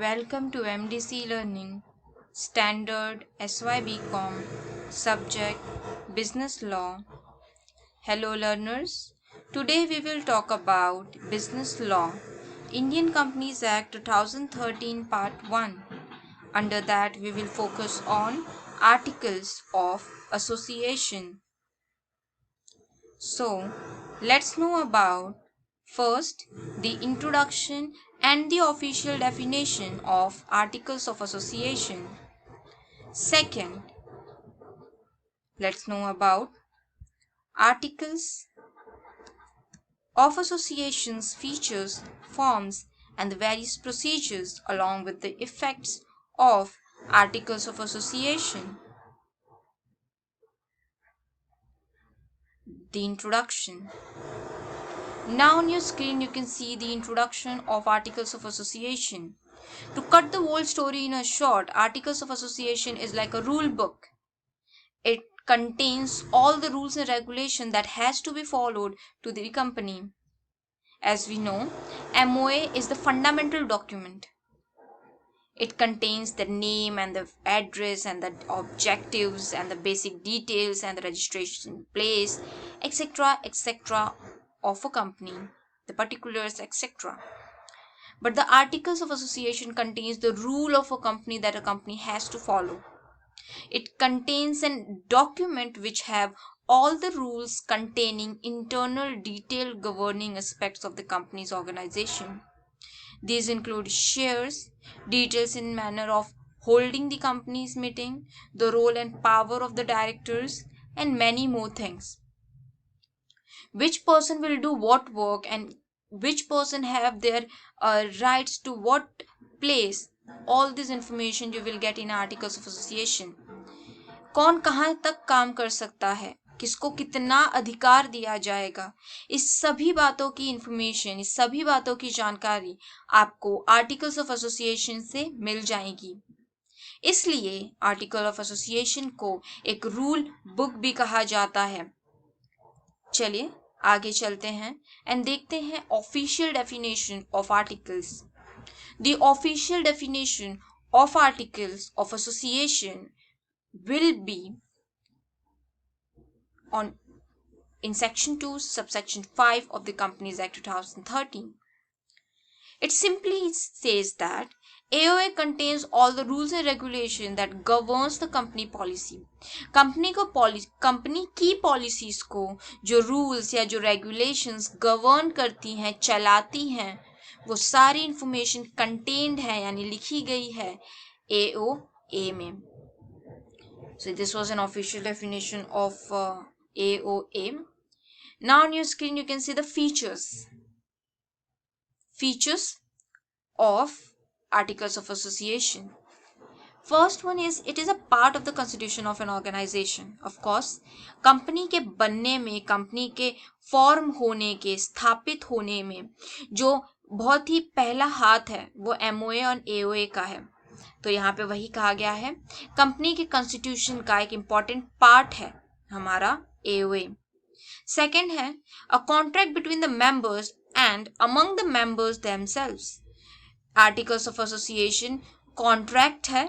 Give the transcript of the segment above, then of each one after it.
Welcome to MDC Learning, Standard SYBCom, Subject Business Law. Hello learners, today we will talk about Business Law, Indian Companies Act 2013 Part 1. Under that we will focus on Articles of Association. So, let's know about first the introduction and the official definition of Articles of Association. Second, let's know about Articles of Association's features, forms, and the various procedures along with the effects of Articles of Association. The introduction. Now on your screen you can see the introduction of Articles of Association. To cut the whole story in a short, Articles of Association is like a rule book. It contains all the rules and regulations that has to be followed to the company. As we know, MOA is the fundamental document. It contains the name and the address and the objectives and the basic details and the registration place, etc., etc. of a company, the particulars, etc. But the Articles of Association contains the rule of a company that a company has to follow. It contains a document which have all the rules containing internal detailed governing aspects of the company's organization. These include shares, details in manner of holding the company's meeting, the role and power of the directors, and many more things. Which person will do what work and which person have their rights to what place, all this information you will get in Articles of Association. कौन कहाँ तक काम कर सकता है, किसको कितना अधिकार दिया जाएगा, इस सभी बातों की इंफॉर्मेशन, इस सभी बातों की जानकारी आपको आर्टिकल्स ऑफ एसोसिएशन से मिल जाएगी. इसलिए आर्टिकल ऑफ एसोसिएशन को एक रूल बुक भी कहा जाता है. चलिए आगे चलते हैं एंड देखते हैं official definition of articles. The official definition of articles of association will be on in section 2 subsection 5 of the Companies Act 2013. It simply says that AOA contains all the rules and regulations that governs the company policy. Company की policies को जो rules या जो regulations govern करती हैं, चलाती हैं, वो सारी इंफॉर्मेशन कंटेन्ड है यानी लिखी गई है AOA में. So this was an official definition of AOA. Now on your screen you can see the features of Articles of Association. First one is it is a part of the constitution of an organization. Of course, company के बनने में, company के form होने के, स्थापित होने में जो बहुत ही पहला हाथ है वो MOA और AOA का है. तो यहाँ पे वही कहा गया है, कंपनी के कॉन्स्टिट्यूशन का एक इंपॉर्टेंट पार्ट है हमारा AOA. सेकेंड है a contract between the members and among the members themselves. Articles of association contract है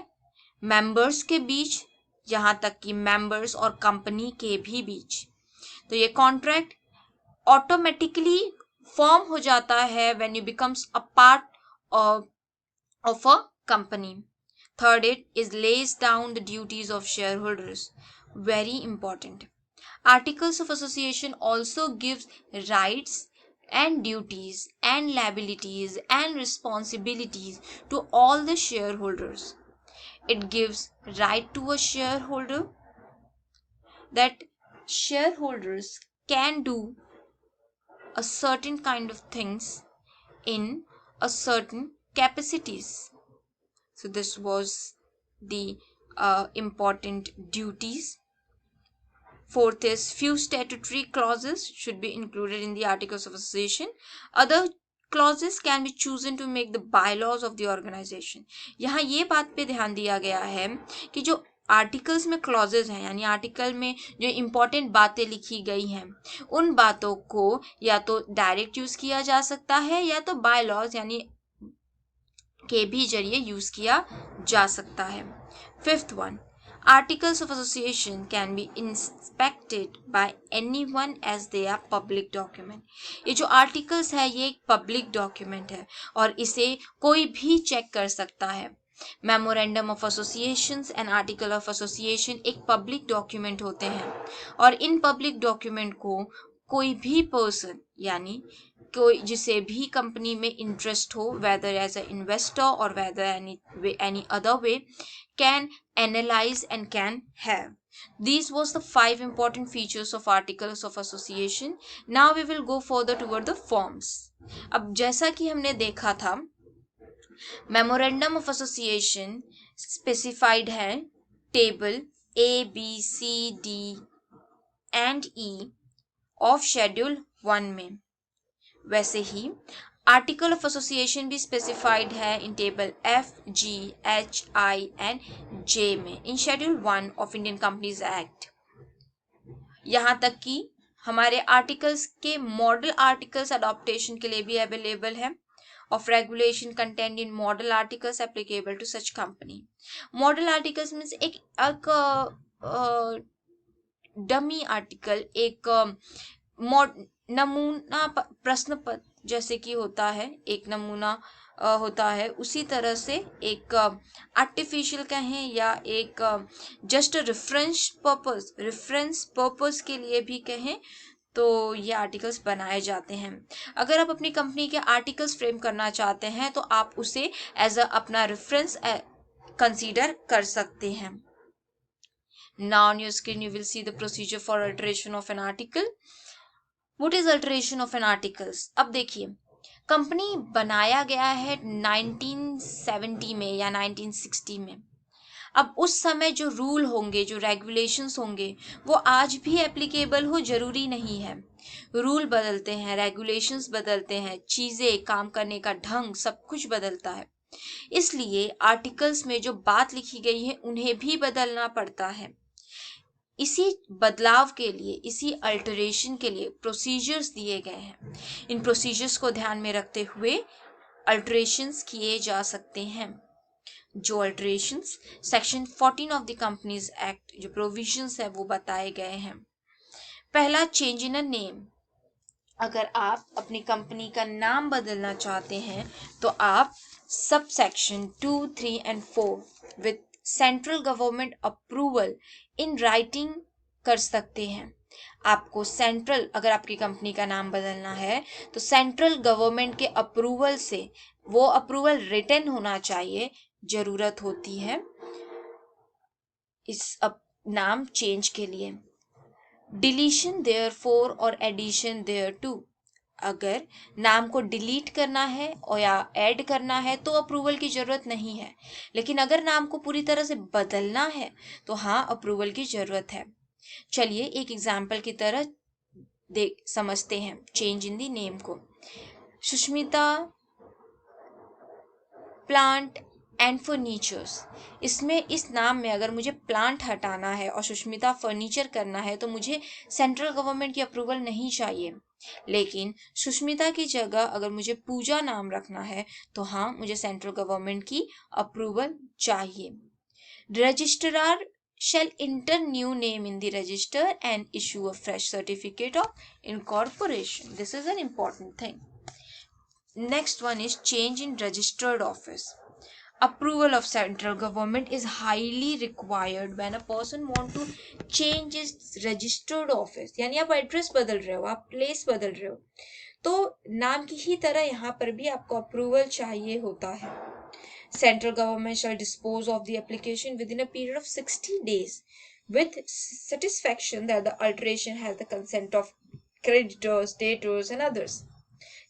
मेंबर्स के बीच, यहाँ तक कि मेंबर्स और कंपनी के भी बीच. तो ये कॉन्ट्रैक्ट ऑटोमेटिकली फॉर्म हो जाता है when U becomes a part of a company. Third, it lays down the duties of shareholders. Very important. Articles of Association also gives rights and duties and liabilities and responsibilities to all the shareholders. It gives right to a shareholder that shareholders can do a certain kind of things in a certain capacities. So this was the important duties. Fourth is few statutory clauses should be included in the Articles of Association. Other clauses can be chosen to make the bylaws of the organization. यहाँ ये बात पे ध्यान दिया गया है कि जो आर्टिकल्स में क्लॉजेज हैं यानी आर्टिकल में जो इम्पोर्टेंट बातें लिखी गई हैं उन बातों को या तो डायरेक्ट यूज किया जा सकता है या तो बायलॉज यानी के भी जरिए यूज किया जा सकता है। Fifth one, articles of association can be inspected by anyone as they are public document. ये जो आर्टिकल्स है ये एक पब्लिक डॉक्यूमेंट है और इसे कोई भी चेक कर सकता है। Memorandum of associations and article of association एक पब्लिक डॉक्यूमेंट होते हैं और इन पब्लिक डॉक्यूमेंट को कोई भी पर्सन यानी कोई जिसे भी कंपनी में इंटरेस्ट हो, वेदर एज अ इन्वेस्टर और whether any other way, can analyze and can have. These was the 5 important features of articles of association. Now we will go further toward the forms. अब जैसा कि हमने देखा था, memorandum of association specified है table A, B, C, D and E of schedule 1 में। वैसे ही article of association भी स्पेसिफाइड है इन table F, G, H, I and J में इन schedule 1 of Indian companies act. यहाँ तक कि हमारे आर्टिकल्स के मॉडल आर्टिकल्स अडॉप्टेशन के लिए भी अवेलेबल है of regulation contained in model articles applicable to such company. Model articles means एक डमी आर्टिकल, एक नमूना प्रश्न पत्र जैसे कि होता है, एक नमूना होता है, उसी तरह से एक आर्टिफिशियल कहें या एक जस्ट रेफरेंस पर्पस के लिए भी कहें तो ये आर्टिकल्स बनाए जाते हैं। अगर आप अपनी कंपनी के आर्टिकल्स फ्रेम करना चाहते हैं तो आप उसे एज अ अपना रेफरेंस कंसीडर कर सकते हैं। Now on your screen you will see the procedure for alteration of an article. What is alteration of an articles? अब देखिए, कंपनी बनाया गया है 1970 में या 1960 में। अब उस समय जो रूल होंगे, जो रेगुलेशंस होंगे, वो आज भी एप्लीकेबल हो जरूरी नहीं है। रूल बदलते हैं, रेगुलेशंस बदलते हैं, चीज़ें, काम करने का ढंग, सब कुछ बदलता है। इसलिए आर्टिकल्स में जो बात लिखी गई है उन्हें भी बदलना पड़ता है। इसी बदलाव के लिए, इसी अल्टरेशन के लिए प्रोसीजर्स दिए गए हैं। इन प्रोसीजर्स को ध्यान में रखते हुए अल्टरेशंस किए जा सकते हैं। जो alterations section 14 of the companies act जो प्रोविजंस है वो बताए गए हैं। पहला, चेंज इन अ नेम। अगर आप अपनी कंपनी का नाम बदलना चाहते हैं तो आप sub section 2, 3 and 4 with central government approval in writing कर सकते हैं। आपको सेंट्रल, अगर आपकी कंपनी का नाम बदलना है तो सेंट्रल गवर्नमेंट के अप्रूवल से, वो अप्रूवल रिटन होना चाहिए, जरूरत होती है इस नाम चेंज के लिए। डिलीशन देयरफॉर और एडिशन देयरटू। अगर नाम को डिलीट करना है और या ऐड करना है तो अप्रूवल की ज़रूरत नहीं है, लेकिन अगर नाम को पूरी तरह से बदलना है तो हाँ, अप्रूवल की ज़रूरत है। चलिए एक एग्जाम्पल की तरह समझते हैं चेंज इन दी नेम को। Sushmita plant and furnitures. इसमें इस नाम में अगर मुझे प्लांट हटाना है और सुष्मिता फर्नीचर करना है तो मुझे सेंट्रल गवर्नमेंट की अप्रूवल नहीं चाहिए, लेकिन सुष्मिता की जगह अगर मुझे पूजा नाम रखना है तो हाँ, मुझे सेंट्रल गवर्नमेंट की अप्रूवल चाहिए। Registrar shall enter new name in the register and issue a fresh certificate of incorporation. This is an important thing. Next one is change in registered office. Approval of central government is highly required when a person want to change his registered office. यानी आप address बदल रहे हो, आप place बदल रहे हो, तो नाम की ही तरह यहाँ पर भी आपको अप्रूवल चाहिए होता है। Central government shall dispose of the application within a period of 60 days with satisfaction that the alteration has the consent of creditors, debtors and others.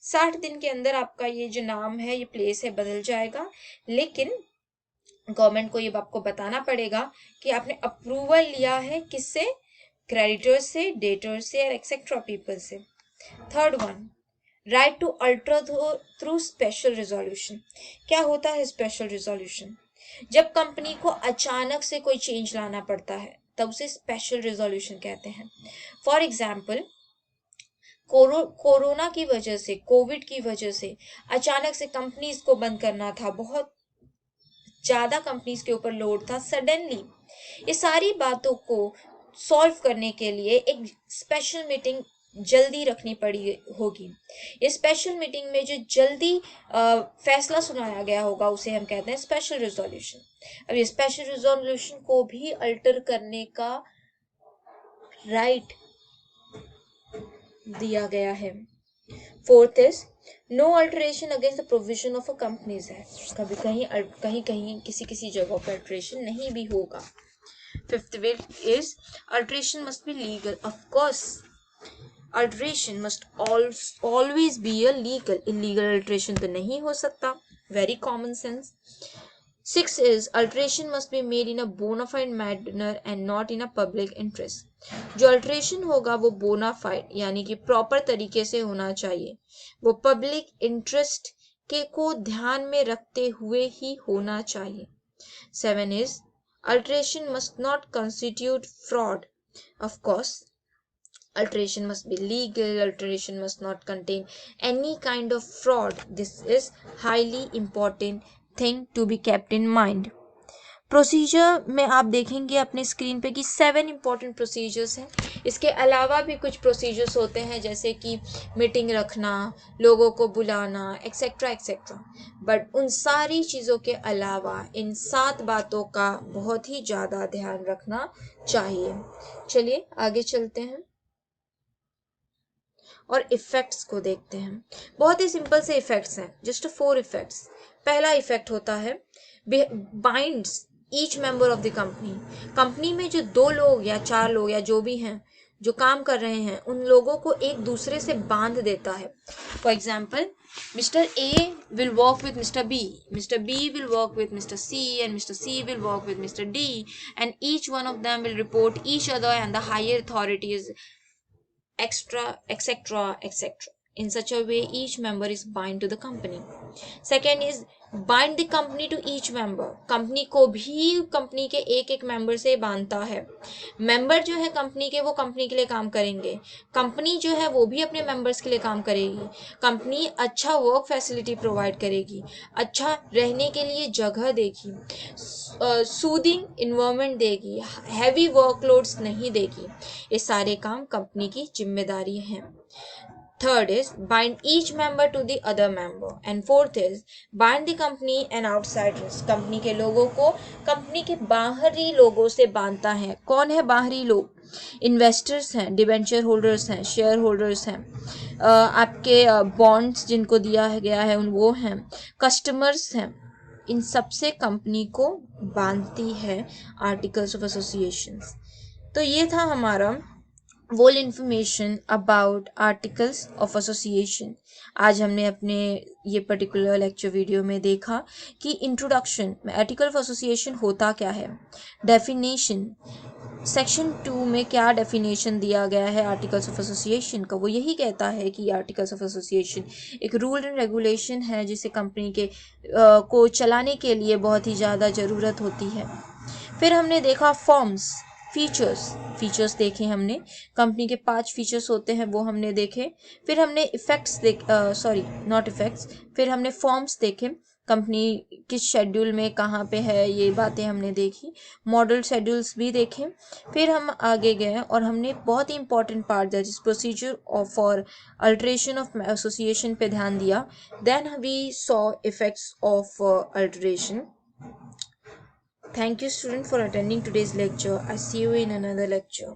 60 दिन के अंदर आपका ये जो नाम है, ये प्लेस है, बदल जाएगा, लेकिन गवर्नमेंट को ये आपको बताना पड़ेगा कि आपने अप्रूवल लिया है किससे, क्रेडिटर्स से, डेटर्स से और एक्सेट्रा पीपल से। Third one, right to alter through special resolution. क्या होता है स्पेशल रिजोल्यूशन? जब कंपनी को अचानक से कोई चेंज लाना पड़ता है तब उसे स्पेशल रिजोल्यूशन कहते हैं। फॉर एग्जाम्पल, कोरोना की वजह से, कोविड की वजह से अचानक से कंपनीज को बंद करना था, बहुत ज्यादा कंपनीज के ऊपर लोड था सडनली। ये सारी बातों को सॉल्व करने के लिए एक स्पेशल मीटिंग जल्दी रखनी पड़ी होगी। ये स्पेशल मीटिंग में जो जल्दी फैसला सुनाया गया होगा उसे हम कहते हैं स्पेशल रिजोल्यूशन। अब ये स्पेशल रिजोल्यूशन को भी अल्टर करने का राइट दिया गया है। Fourth is no alteration against the provision of a companies है, कभी कहीं किसी जगह पर अल्टरेशन नहीं भी होगा। Fifth way is alteration must be legal, of course alteration must always be a legal, illegal alteration तो नहीं हो सकता, very common sense. Six is alteration must be made in a bona fide manner and not in a public interest. जो alteration होगा वो बोना FIDE यानी कि प्रॉपर तरीके से होना चाहिए, वो पब्लिक इंटरेस्ट के को ध्यान में रखते हुए ही होना चाहिए। 7 is alteration must not constitute fraud. Of course, alteration must be legal, alteration must not contain any kind of fraud. This is highly important thing to be kept in mind. Procedure में आप देखेंगे अपने screen पे कि 7 important procedures हैं। इसके अलावा भी कुछ प्रोसीजर्स होते हैं जैसे कि मीटिंग रखना, लोगों को बुलाना, एक्सेट्रा एक्सेट्रा। बट उन सारी चीज़ों के अलावा इन 7 बातों का बहुत ही ज़्यादा ध्यान रखना चाहिए। चलिए आगे चलते हैं और इफेक्ट्स को देखते हैं। बहुत ही सिंपल से इफेक्ट्स हैं, जस्ट 4 इफेक्ट्स। पहला इफेक्ट होता है binds each member of the company में जो 2 लोग या 4 लोग या जो भी हैं जो काम कर रहे हैं उन लोगों को एक दूसरे से बांध देता है। For example, Mr. A will work with Mr. B, Mr. B will work with Mr. C, and Mr. C will work with Mr. D, and each one of them will report each other and the higher authorities, etc. In such a way, each member is bind to the company. Second is bind the company to each member. Company को भी company के एक एक member से बांधता है। Member जो है कंपनी के वो कंपनी के लिए काम करेंगे, कंपनी जो है वो भी अपने मेंबर्स के लिए काम करेगी। कंपनी अच्छा वर्क फैसिलिटी प्रोवाइड करेगी, अच्छा रहने के लिए जगह देगी, सूदिंग इन्वायरमेंट देगी, हैवी वर्कलोड्स नहीं देगी। ये सारे काम कंपनी की जिम्मेदारी हैं। Third is bind each member to the other member, and fourth is bind the company and outsiders. Company के लोगों को कंपनी के बाहरी लोगों से बांधता है। कौन है बाहरी लोग? इन्वेस्टर्स हैं, डिबेंचर होल्डर्स हैं, शेयर होल्डर्स हैं, आपके बॉन्ड्स जिनको दिया गया है उन वो हैं, कस्टमर्स हैं। इन सबसे कंपनी को बांधती है आर्टिकल्स ऑफ एसोसिएशन। तो ये था हमारा whole information about articles of association. आज हमने अपने ये पर्टिकुलर लेक्चर वीडियो में देखा कि इंट्रोडक्शन में आर्टिकल ऑफ एसोसिएशन होता क्या है, डेफिनेशन सेक्शन 2 में क्या डेफिनेशन दिया गया है आर्टिकल्स ऑफ एसोसिएशन का, वो यही कहता है कि आर्टिकल्स ऑफ एसोसिएशन एक रूल एंड रेगुलेशन है जिसे कंपनी के को चलाने के लिए बहुत ही ज़्यादा ज़रूरत होती है। फिर हमने देखा फॉर्म्स, फीचर्स देखे हमने, कंपनी के 5 फीचर्स होते हैं वो हमने देखे। फिर हमने फिर हमने फॉर्म्स देखे, कंपनी किस शेड्यूल में कहाँ पे है ये बातें हमने देखी, मॉडल शेड्यूल्स भी देखे। फिर हम आगे गए और हमने बहुत ही important part that is procedure for alteration of association पे ध्यान दिया। Then we saw effects of alteration. Thank you student for attending today's lecture. I see you in another lecture.